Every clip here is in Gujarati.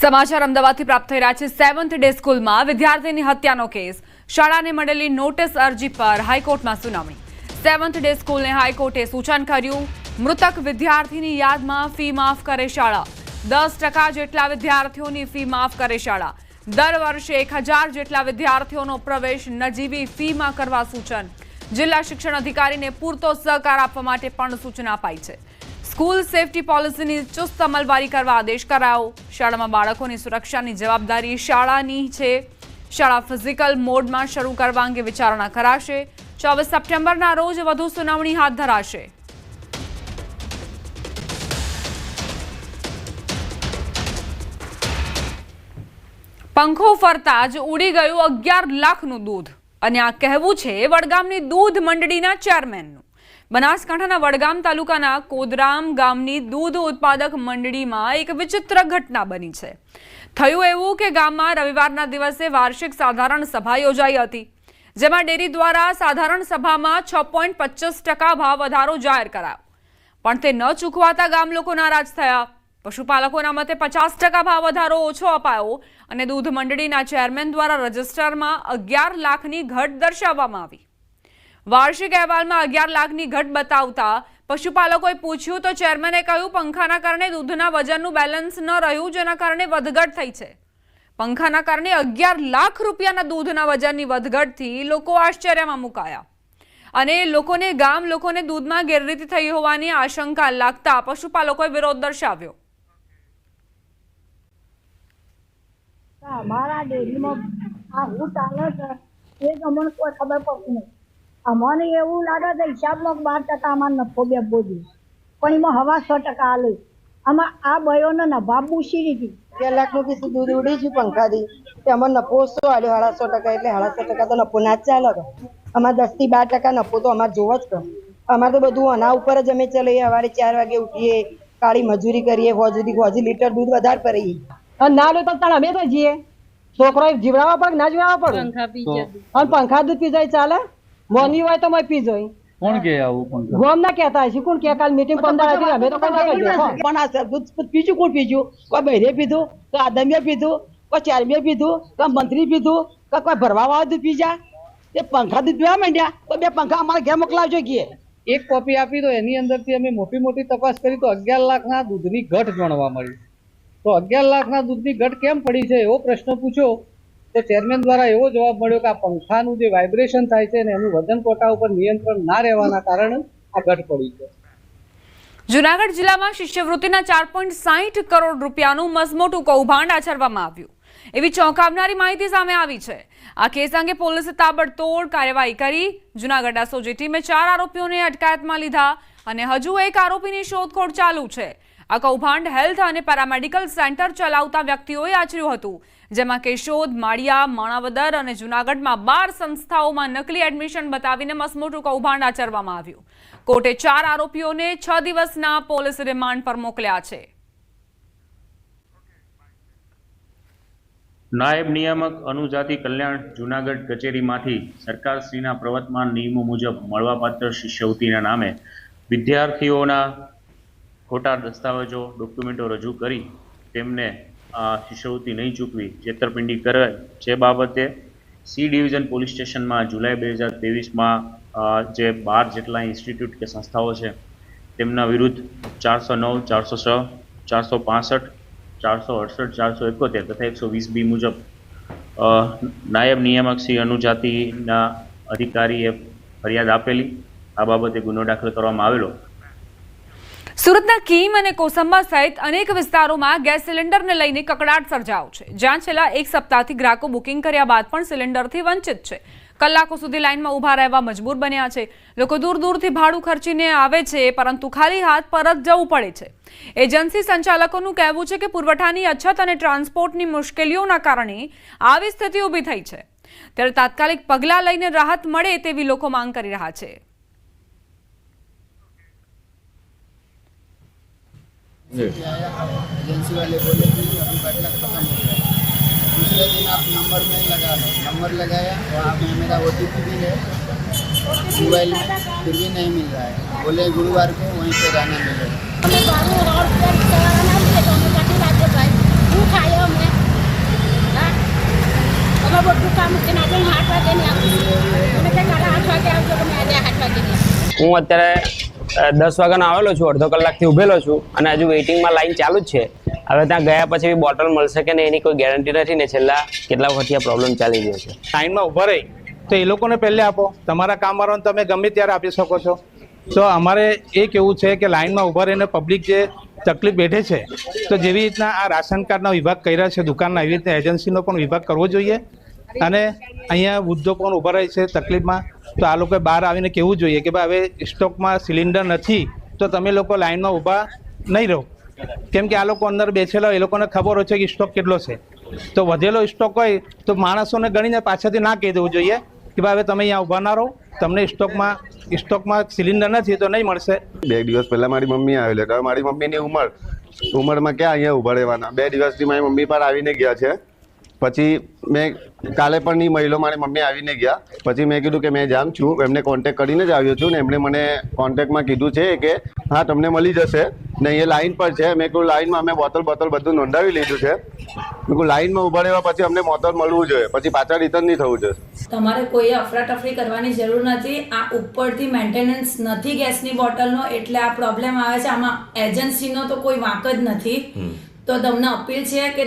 સમાચાર અમદાવાદથી પ્રાપ્ત થઈ રહ્યા છે। 7th ડે સ્કૂલમાં વિદ્યાર્થીની હત્યાનો કેસ, શાળાને મળેલી નોટિસ અરજી પર હાઈકોર્ટમાં સુનાવણી। 7th ડે સ્કૂલને હાઈકોર્ટે સૂચન કર્યું, મૃતક વિદ્યાર્થીની યાદમાં ફી માફ કરે શાળા। 10% જેટલા વિદ્યાર્થીઓની ફી માફ કરે શાળા। દર વર્ષે 1000 જેટલા વિદ્યાર્થીઓનો પ્રવેશ નજીવી ફીમાં કરવા સૂચન। જિલ્લા શિક્ષણ અધિકારીને પૂરતો સહકાર આપવા માટે પણ સૂચના અપાઈ છે। સ્કૂલ સેફટી પોલિસીની ચુસ્ત અમલવારી કરવા આદેશ કરાયો। શાળામાં બાળકોની સુરક્ષાની જવાબદારી શાળાની છે। શાળા ફિઝિકલ મોડમાં શરૂ કરવા અંગે વિચારણા કરાશે। 24 સપ્ટેમ્બરના રોજ વધુ સુનાવણી હાથ ધરાશે। પંખો ફરતા જ ઉડી ગયું 11 લાખનું દૂધ, અને આ કહેવું છે વડગામની દૂધ મંડળીના ચેરમેનનું। બનાસકાંઠાના વડગામ તાલુકાના કોદરામ ગામની દૂધ ઉત્પાદક મંડળીમાં એક વિચિત્ર ઘટના બની છે। થયું એવું કે ગામમાં રવિવારના દિવસે વાર્ષિક સાધારણ સભા યોજાઈ હતી, જેમાં ડેરી દ્વારા સાધારણ સભામાં 6.25% ભાવ વધારો જાહેર કરાયો, પણ તે ન ચૂકવાતા ગામ લોકો નારાજ થયા। પશુપાલકોના મતે 50% ભાવ વધારો ઓછો અપાયો અને દૂધ મંડળીના ચેરમેન દ્વારા રજિસ્ટરમાં 11 લાખની ઘટ દર્શાવવામાં આવી। વાર્ષિક અહેવાલમાં 11 લાખની ઘટ બતાવતા પશુપાલકોએ પૂછ્યું તો ચેરમેને કહ્યું, પંખાના કારણે દૂધના વજનનું બેલેન્સ ન રહ્યું, જેના કારણે વધઘટ થઈ છે। પંખાના કારણે 11 લાખ રૂપિયાના દૂધના વજનની વધઘટથી લોકો આશ્ચર્યમાં મુકાયા અને ગામ લોકોને દૂધમાં ગેરરીતિ થઈ હોવાની આશંકા લાગતા પશુપાલકોએ વિરોધ દર્શાવ્યો। અમારા ડેરીમાં આ હું ચાલે છે એ અમને કોઈ ખબર પડતી નહીં। અમને એવું લાગે છે હિસાબમાં 12% અમારે નફો બેસવો જોઈએ, પણ એમાં હવા 100% આલે। આમાં આ બયોને નભા બુસી દીધી। 2 લાખનું પીસું દૂધ ઉડી ગયું પંખાથી, તે અમારે નફો ઓછો આવ્યો 150%, એટલે 150% તો નફો ના જ ચાલે। અમારે 10 થી 12% નફો તો અમારે જોવો જ કર। અમારે તો બધું આના ઉપર જ અમે ચલાવીએ। સવારે 4 વાગે ઉઠીએ, કાળી મજૂરી કરીએ, હોજી લીટર દૂધ વધારે કરીએ। ના લો તો અમે તો જઈએ, છોકરો જીવડાવવા પડે ના જીવડાવવા પડે, પંખા દૂધ પી જાય ચાલે? મોની હોય તો મેં પી જોઈ। કોણ કે આવું ગોમ ના કહેતા હશે, કોણ કે કાલ મીટિંગ 15 હતી અમે તો પણ આ દૂધ પીજું કોણ પીજું? કોઈ બહેરે પીધું, કોઈ આદમીએ પીધું, કોઈ ચેરમીએ પીધું, કોઈ મંત્રી પીધું, કોઈ ભરવા વાળા દૂધ પીજા। એ પંખા દૂધ પીવા માંડ્યા તો 2 પંખા અમારે ઘેર મોકલાવજો કે એક કોપી આપી તો એની અંદરથી અમે મોટી તપાસ કરી તો 11 લાખના દૂધની ઘટ જાણવા મળી। તો 11 લાખના દૂધની ઘટ કેમ પડી છે એવો પ્રશ્ન પૂછ્યો તો ચેરમેન દ્વારા એવો જવાબ મળ્યો કે આ પંખાનું જે વાઇબ્રેશન થાય છે ને એનું વજન કોટા ઉપર નિયંત્રણ ના રહેવાના કારણે આ ઘટ પડી છે। જૂનાગઢ જિલ્લામાં શિષ્યવૃત્તિના 4.60 કરોડ રૂપિયાનું મસમોટું કૌભાંડ આચરવામાં આવ્યું એવી ચોંકાવનારી માહિતી સામે આવી છે। આ કેસ અંગે પોલીસે તાબડતોડ કાર્યવાહી કરી। જૂનાગઢ એસઓજી ટીમે 4 આરોપીઓને અટકાયતમાં લીધા અને હજુ એક આરોપીની શોધખોળ ચાલુ છે। આ કૌભાંડ હેલ્થ અને પેરામેડિકલ સેન્ટર ચલાવતા વ્યક્તિઓએ આચર્યું હતું, જેમાં કેશોદ, માળિયા, માણાવદર અને જૂનાગઢમાં 12 સંસ્થાઓમાં નકલી એડમિશન બતાવીને મસમોટું કૌભાંડ આચરવામાં આવ્યું। કોર્ટે 4 આરોપીઓને 6 દિવસના પોલીસ રિમાન્ડ પર મોકલ્યા છે। નાયબ નિયામક અનુજાતિ કલ્યાણ જૂનાગઢ કચેરીમાંથી સરકારશ્રીના પ્રવર્તમાન નિયમો મુજબ મળવાપાત્ર શિષ્યવૃત્તિના નામે વિદ્યાર્થીઓના ખોટા દસ્તાવેજો, ડોક્યુમેન્ટો રજૂ કરી તેમને શિષ્યવૃત્તિ નહીં ચૂકવી છેતરપિંડી કરે છે બાબતે સી ડિવિઝન પોલીસ સ્ટેશનમાં જુલાઈ 2023માં જે 12 જેટલા ઇન્સ્ટિટ્યૂટ કે સંસ્થાઓ છે તેમના વિરુદ્ધ 409, 406, 465, 468, 471 તથા 120B મુજબ નાયબ નિયામક શ્રી અનુજાતિના અધિકારીએ ફરિયાદ આપેલી। આ બાબતે ગુનો દાખલ કરવામાં આવેલો। સુરતના કીમ અને કોસંબા સહિત અનેક વિસ્તારોમાં ગેસ સિલિન્ડરને લઈને કકડાટ સર્જાયો છે, જ્યાં છેલ્લા 1 સપ્તાહથી ગ્રાહકો બુકિંગ કર્યા બાદ પણ સિલિન્ડરથી વંચિત છે। કલાકો સુધી લાઇનમાં ઊભા રહેવા મજબૂર બન્યા છે। લોકો દૂરથી ભાડું ખર્ચીને આવે છે, પરંતુ ખાલી હાથ પરત જવું પડે છે। એજન્સી સંચાલકોનું કહેવું છે કે પુરવઠાની અછત અને ટ્રાન્સપોર્ટની મુશ્કેલીઓના કારણે આવી સ્થિતિ ઊભી થઈ છે, ત્યારે તાત્કાલિક પગલાં લઈને રાહત મળે તેવી લોકો માંગ કરી રહ્યા છે। एजेंसी वाले बोले कि अभी बैठक खत्म हो गया, दूसरे दिन आप नंबर में लगा लो। नंबर लगाया, वहाँ में मेरा OTP भी है मोबाइल में, फिर भी नहीं मिल रहा है। बोले गुरुवार को वहीं पे जाना मिलेगा। રિક્ષા મૂકીને આજે હું 8 વાગે નહીં આવું છું. મને કંઈ કાલે 8 વાગે આવજો તો મેં આજે 8 વાગે નહીં આવું. હું અત્યારે 10 વાગ્યાનો આવેલો છું, અડધો કલાકથી ઊભેલો છું અને હજુ વેઇટિંગમાં લાઈન ચાલુ જ છે. હવે ત્યાં ગયા પછી બોટલ મળશે કે નહીં એની કોઈ ગેરંટી નથી ને છેલ્લા કેટલા વખતથી આ પ્રોબ્લેમ ચાલી રહ્યો છે. લાઈનમાં ઊભા રહી તો એ લોકોને પહેલે આપો, તમારા કામવાળાને તમે ગમે ત્યારે આપી શકો છો. તો અમારે એ કેવું છે કે લાઈનમાં ઊભા રહીને પબ્લિક જે તકલીફ બેઠે છે, તો જેવી રીતના આ રાશન કાર્ડના વિભાગ કર્યા છે દુકાનના, એવી રીતના એજન્સીનો પણ વિભાગ કરવો જોઈએ. અને અહીંયા વૃદ્ધો પણ ઊભા રહે છે તકલીફમાં, તો આ લોકોએ બહાર આવીને કહેવું જોઈએ કે ભાઈ હવે સ્ટોકમાં સિલિન્ડર નથી તો તમે લોકો લાઈનમાં ઊભા નહીં રહો. કેમ કે આ લોકો અંદર બેસેલા હોય, એ લોકોને ખબર હોય છે કે સ્ટોક કેટલો છે. તો વધેલો સ્ટોક હોય તો માણસોને ગણીને પાછળથી ના કહી દેવું જોઈએ કે ભાઈ હવે તમે અહીંયા ઊભા ના રહો, તમને સ્ટોકમાં સિલિન્ડર નથી તો નહીં મળશે. 2 દિવસ પહેલાં મારી મમ્મી આવેલી, તો મારી મમ્મીની ઉંમરમાં ક્યાં અહીંયા ઊભા રહેવાના. 2 દિવસથી મારી મમ્મી પર આવીને ગયા છે. પછી મેં કાલે પણ નહીં મળ્યો, મારી મમ્મી આવીને ગયા. પછી મેં કીધું કે મેં જામ છું, એમને કોન્ટેક્ટ કરીને જ આવ્યો છું ને એમણે મને કોન્ટેક્ટમાં કીધું છે કે હા તમને મળી જશે ને એ લાઈન પર છે. મેં કહ્યું લાઈનમાં અમે બોટલ બધું નોંધાવી લીધું છે. મેં કહ્યું લાઈનમાં ઊભા રહેવા પછી અમને બોટલ મળવું જોઈએ, પછી પાછા રિટર્ન નહીં થવું જોઈએ. તમારે કોઈ અફરાતફરી કરવાની જરૂર નથી. આ ઉપરથી મેન્ટેનન્સ નથી ગેસની બોટલનો એટલે આ પ્રોબ્લેમ આવે છે. આમાં એજન્સીનો તો કોઈ વાંક જ નથી. તો તમને અપીલ છે કે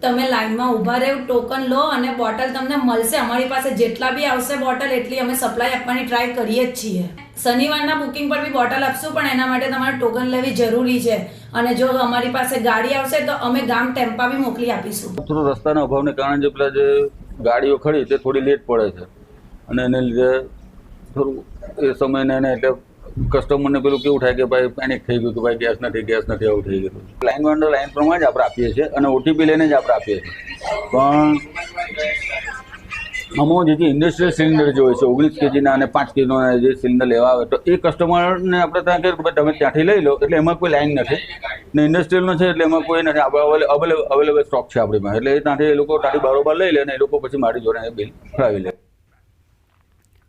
તમે લાઈનમાં ઊભા રહો, ટોકન લો અને બોટલ તમને મળશે. અમારી પાસે જેટલા બી આવશે બોટલ એટલી અમે સપ્લાય આપવાની ટ્રાય કરીએ જ છીએ. શનિવારના બુકિંગ પર બી બોટલ આપશું, પણ એના માટે તમારે ટોકન લેવી જરૂરી છે. અને જો અમારી પાસે ગાડી આવશે તો અમે ગામ ટેમ્પા બી મોકલી આપીશું. થોડું રસ્તાના અભાવને કારણે જે પેલા જે ગાડીઓ ખડી તે થોડી લેટ પડે છે અને એને લીધે થોડું એ સમયને એને એટલે કસ્ટમરને પેલું કેવું થાય કે ભાઈ પેનિક થઈ ગયું કે ભાઈ ગેસ નથી આવું થઈ ગયું. લાઈન વાંડો લાઈન પ્રમાણે જ આપણે આપીએ છીએ અને ઓટીપી લઈને જ આપણે આપીએ છીએ. પણ આમાં જે ઇન્ડસ્ટ્રીયલ સિલિન્ડર જે હોય છે 19 kgના અને 5 kgના જે સિલિન્ડર લેવા આવે તો એ કસ્ટમરને આપણે ત્યાં કહીએ કે ભાઈ તમે ત્યાંથી લઈ લો, એટલે એમાં કોઈ લાઈન નથી ને ઇન્ડસ્ટ્રીયલનો છે એટલે એમાં કોઈ નથી. આપણે અવેલેબલ સ્ટોક છે આપણી પાસે, એટલે ત્યાંથી એ લોકો ત્યાંથી બારોબાર લઈ લે અને એ લોકો પછી મારી જોડે બિલ ફરાવી લે.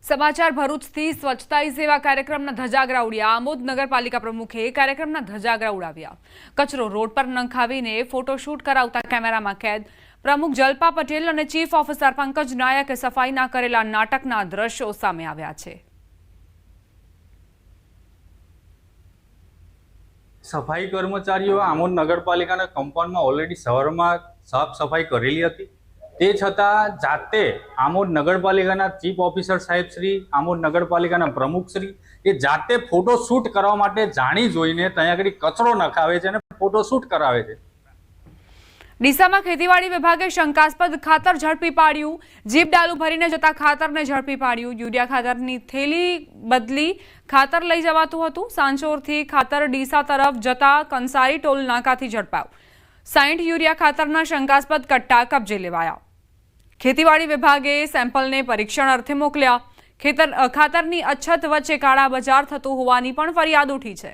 સમાચાર ભરૂચથી સ્વચ્છતા હી સેવા કાર્યક્રમના ધજાગરા ઉડ્યા. આમોદ નગરપાલિકા પ્રમુખે કાર્યક્રમના ધજાગરા ઉડાવ્યા. કચરો રોડ પર નંખાવીને ફોટોશૂટ કરાવતા કેમેરામાં કેદ. પ્રમુખ જલપા પટેલ અને ચીફ ઓફિસર પંકજ નાયકે સફાઈના કરેલા નાટકના દ્રશ્યો સામે આવ્યા છે. સફાઈ કર્મચારીઓ આમોદ નગરપાલિકાના કમ્પાઉન્ડમાં ઓલરેડી સવારમાં સાફ સફાઈ કરેલી હતી. તે છતાં જાતે આમોદ નગરપાલિકાના ચીફ ઓફિસર સાહેબ શ્રી, આમોદ નગરપાલિકાના પ્રમુખ શ્રી એ જાતે ફોટોશૂટ કરવા માટે જાણી જોઈને ત્યાં આગળ કચરો નખાવે છે અને ફોટોશૂટ કરાવે છે. ડીસામાં ખેતીવાડી વિભાગે શંકાસ્પદ ખાતર ઝડપી પાડ્યું. જીપ ડાલુ ભરીને જતા ખાતરને ઝડપી પાડ્યું. યુરિયા ખાતરની થેલી બદલી ખાતર લઈ જવાતું હતું. સાંચોરથી ખાતર ડીસા તરફ જતા કંસારી ટોલ નાકાથી ઝડપાયું. 60 યુરિયા ખાતરના શંકાસ્પદ કટ્ટા કબજે લેવાયા. ખેતીવાડી વિભાગે સેમ્પલને પરીક્ષણ અર્થે મોકલ્યા. ખાતરની અછત વચ્ચે કાળા બજાર થતું હોવાની પણ ફરિયાદ ઉઠી છે.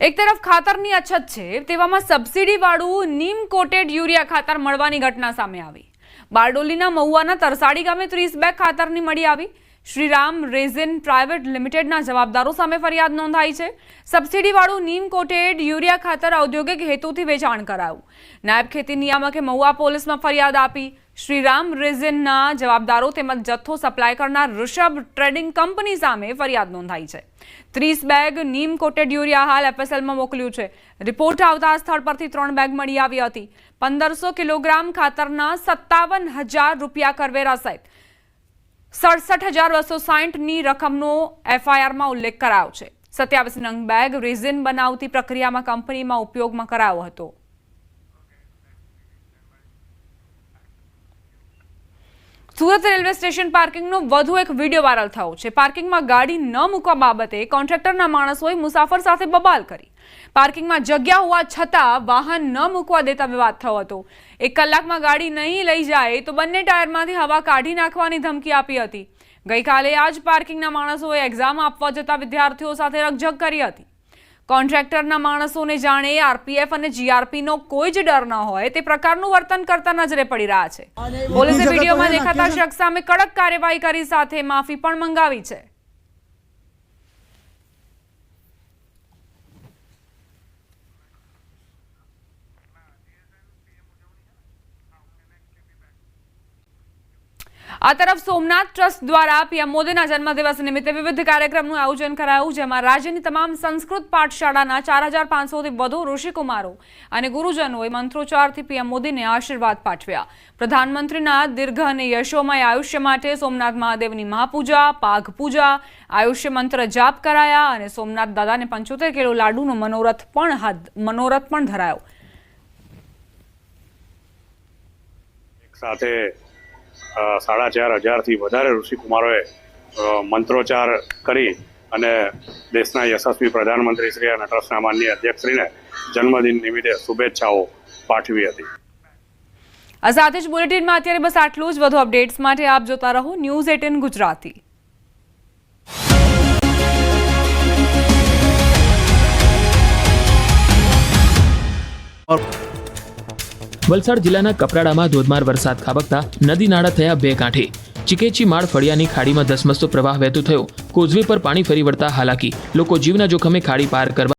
એક તરફ ખાતરની અછત છે, તેવામાં સબસિડીવાળું નીમ કોટેડ યુરિયા ખાતર મળવાની ઘટના સામે આવી. બારડોલીના મહુવાના તરસાડી ગામે 30 બેગ ખાતરની મળી આવી. શ્રીરામ રેઝિન પ્રાઇવેટ લિમિટેડના જવાબદારો સામે ફરિયાદ નોંધાઈ છે. સબસિડીવાળું નીમ કોટેડ યુરિયા ખાતર ઔદ્યોગિક હેતુથી વેચાણ કરાયું. નાયબ ખેતી નિયામકે મહુવા પોલીસમાં ફરિયાદ આપી. શ્રીરામ રેઝિનના જવાબદારો તેમજ જથ્થો સપ્લાય કરનાર ઋષભ ટ્રેડિંગ કંપની સામે ફરિયાદ નોંધાઈ છે. 30 બેગ નીમ કોટેડ યુરિયા હાલ એફએસએલમાં મોકલ્યું છે. રિપોર્ટ આવતા સ્થળ પરથી 3 બેગ મળી આવી હતી. 1500 કિલોગ્રામ ખાતરના 57,000 રૂપિયા કરવેરા સહિત 67,260ની રકમનો એફઆઈઆરમાં ઉલ્લેખ કરાયો છે. 27 નંગ બેગ રેઝિન બનાવતી પ્રક્રિયામાં કંપનીમાં ઉપયોગમાં કરાયો હતો. સુરત રેલવે સ્ટેશન પાર્કિંગનો વધુ એક વિડીયો વાયરલ થયો છે. પાર્કિંગમાં ગાડી ન મૂકવા બાબતે કોન્ટ્રાક્ટરના માણસોએ મુસાફર સાથે બબાલ કરી. પાર્કિંગમાં જગ્યા હોવા છતાં વાહન ન મૂકવા દેતા વિવાદ થયો હતો. 1 કલાકમાં ગાડી નહીં લઈ જાય તો બંને ટાયરમાંથી હવા કાઢી નાખવાની ધમકી આપી હતી. ગઈકાલે આ જ પાર્કિંગના માણસોએ એક્ઝામ આપવા જતા વિદ્યાર્થીઓ સાથે રકઝક કરી હતી. કોન્ટ્રાક્ટરના માણસોને જાણે આરપીએફ અને જીઆરપીનો કોઈ જ ડર ન હોય તે પ્રકારનું વર્તન કરતા નજરે પડી રહ્યા છે. પોલીસે વિડીયોમાં દેખાતા શખ્સ સામે કડક કાર્યવાહી કરી સાથે માફી પણ મંગાવી છે. આ તરફ સોમનાથ ટ્રસ્ટ દ્વારા પીએમ મોદીના જન્મદિવસ નિમિત્તે વિવિધ કાર્યક્રમનું આયોજન કરાયું, જેમાં રાજ્યની તમામ સંસ્કૃત પાઠશાળાના 4500થી વધુ ઋષિકુમારો અને ગુરુજનોએ મંત્રોચ્ચારથી પીએમ મોદીને આશીર્વાદ પાઠવ્યા. પ્રધાનમંત્રીના દીર્ઘ અને યશોમય આયુષ્ય માટે સોમનાથ મહાદેવની મહાપૂજા, પાઘ પૂજા, આયુષ્ય મંત્ર જાપ કરાયા અને સોમનાથ દાદાને 75 કિલો લાડુનો મનોરથ પણ ધરાયો. સાથે 4500થી વધારે ઋષિકુમારોએ મંત્રોચ્ચાર કરી અને દેશના યશસ્વી પ્રધાનમંત્રી શ્રી અને ટ્રસ્ટના માનનીય અધ્યક્ષશ્રીને જન્મદિન નિમિત્તે શુભેચ્છાઓ પાઠવી હતી. આ સાથે જ બુલેટિનમાં અત્યારે બસ આટલું જ. વધુ અપડેટ્સ માટે આપ જોતા રહો ન્યૂઝ 18 ગુજરાતી. વલસાડ જિલ્લાના કપરાડામાં ધોધમાર વરસાદ ખાબકતા નદી નાળા થયા બે કાંઠે. ચીકેચી માળ ફળિયાની ખાડીમાં ધસમસતો પ્રવાહ વહેતો થયો. કોઝવે પર પાણી ફરી વળતા હાલાકી. લોકો જીવના જોખમે ખાડી પાર કરવા